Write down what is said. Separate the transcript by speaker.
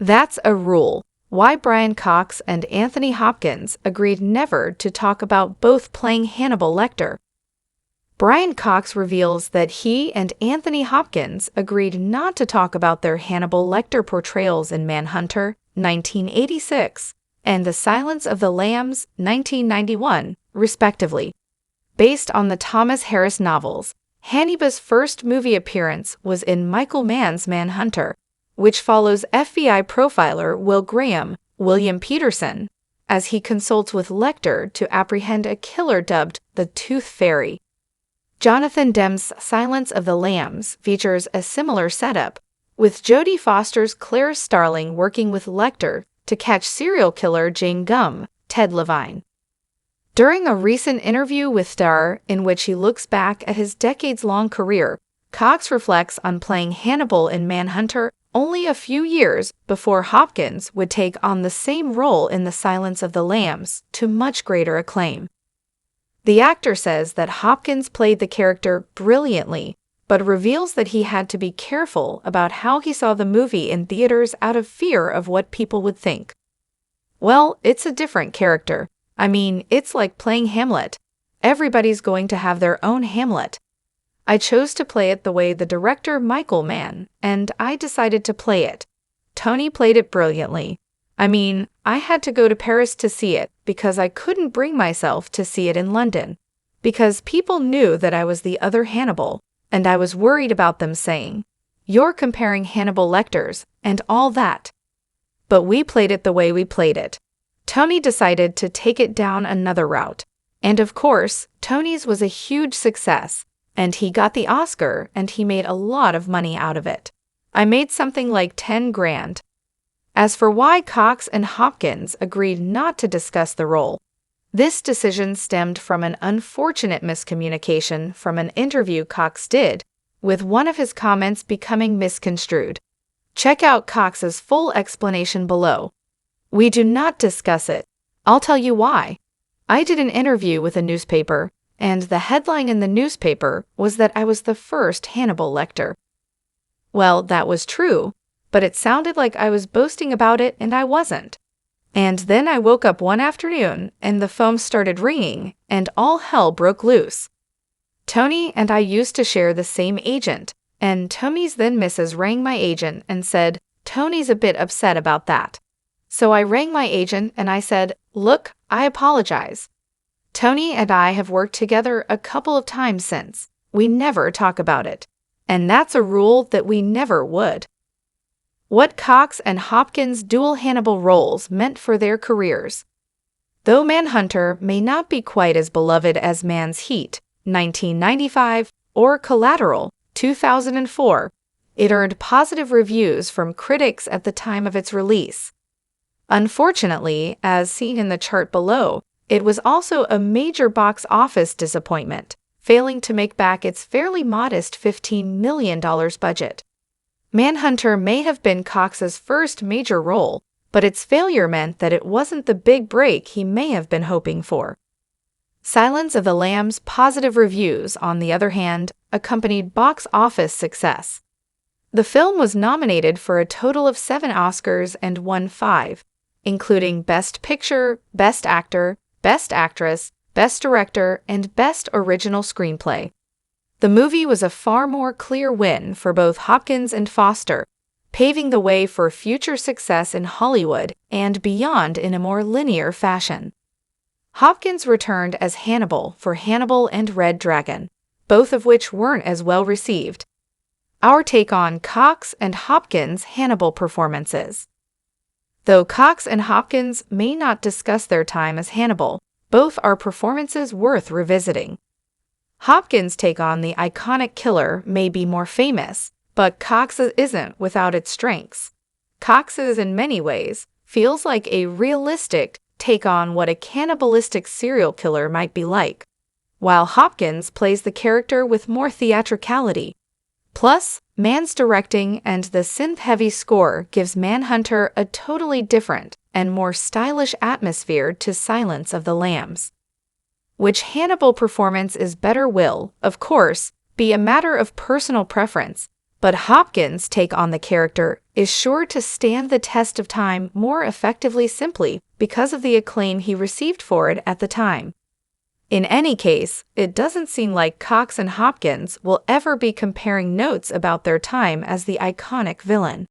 Speaker 1: That's a rule. Why Brian Cox and Anthony Hopkins agreed never to talk about both playing Hannibal Lecter. Brian Cox reveals that he and Anthony Hopkins agreed not to talk about their Hannibal Lecter portrayals in Manhunter, 1986, and The Silence of the Lambs, 1991, respectively. Based on the Thomas Harris novels, Hannibal's first movie appearance was in Michael Mann's Manhunter, which follows FBI profiler Will Graham, William Peterson, as he consults with Lecter to apprehend a killer dubbed the Tooth Fairy. Jonathan Demme's Silence of the Lambs features a similar setup, with Jodie Foster's Claire Starling working with Lecter to catch serial killer Jane Gum, Ted Levine. During a recent interview with Star, in which he looks back at his decades-long career, Cox reflects on playing Hannibal in Manhunter only a few years before Hopkins would take on the same role in The Silence of the Lambs to much greater acclaim. The actor says that Hopkins played the character brilliantly, but reveals that he had to be careful about how he saw the movie in theaters out of fear of what people would think. Well, it's a different character. I mean, it's like playing Hamlet. Everybody's going to have their own Hamlet. I chose to play it the way the director Michael Mann, and I decided to play it. Tony played it brilliantly. I mean, I had to go to Paris to see it because I couldn't bring myself to see it in London, because people knew that I was the other Hannibal, and I was worried about them saying, "You're comparing Hannibal Lecters," and all that. But we played it the way we played it. Tony decided to take it down another route. And of course, Tony's was a huge success, and he got the Oscar, and he made a lot of money out of it. I made something like 10 grand. As for why Cox and Hopkins agreed not to discuss the role, this decision stemmed from an unfortunate miscommunication from an interview Cox did, with one of his comments becoming misconstrued. Check out Cox's full explanation below. We do not discuss it. I'll tell you why. I did an interview with a newspaper, and the headline in the newspaper was that I was the first Hannibal Lecter. Well, that was true, but it sounded like I was boasting about it and I wasn't. And then I woke up one afternoon and the phone started ringing and all hell broke loose. Tony and I used to share the same agent, and Tony's then Mrs. rang my agent and said, "Tony's a bit upset about that." So I rang my agent and I said, "Look, I apologize. Tony and I have worked together a couple of times since. We never talk about it. And that's a rule that we never would." What Cox and Hopkins' dual Hannibal roles meant for their careers. Though Manhunter may not be quite as beloved as Man's Heat, 1995, or Collateral, 2004, it earned positive reviews from critics at the time of its release. Unfortunately, as seen in the chart below, it was also a major box office disappointment, failing to make back its fairly modest $15 million budget. Manhunter may have been Cox's first major role, but its failure meant that it wasn't the big break he may have been hoping for. Silence of the Lambs' positive reviews, on the other hand, accompanied box office success. The film was nominated for a total of 7 Oscars and won 5, including Best Picture, Best Actor, Best Actress, Best Director, and Best Original Screenplay. The movie was a far more clear win for both Hopkins and Foster, paving the way for future success in Hollywood and beyond in a more linear fashion. Hopkins returned as Hannibal for Hannibal and Red Dragon, both of which weren't as well received. Our take on Cox and Hopkins' Hannibal performances. Though Cox and Hopkins may not discuss their time as Hannibal, both are performances worth revisiting. Hopkins' take on the iconic killer may be more famous, but Cox's isn't without its strengths. Cox's, in many ways, feels like a realistic take on what a cannibalistic serial killer might be like, while Hopkins plays the character with more theatricality. Plus, Mann's directing and the synth-heavy score gives Manhunter a totally different and more stylish atmosphere to Silence of the Lambs. Which Hannibal performance is better will, of course, be a matter of personal preference, But Hopkins' take on the character is sure to stand the test of time more effectively simply because of the acclaim he received for it at the time. In any case, it doesn't seem like Cox and Hopkins will ever be comparing notes about their time as the iconic villain.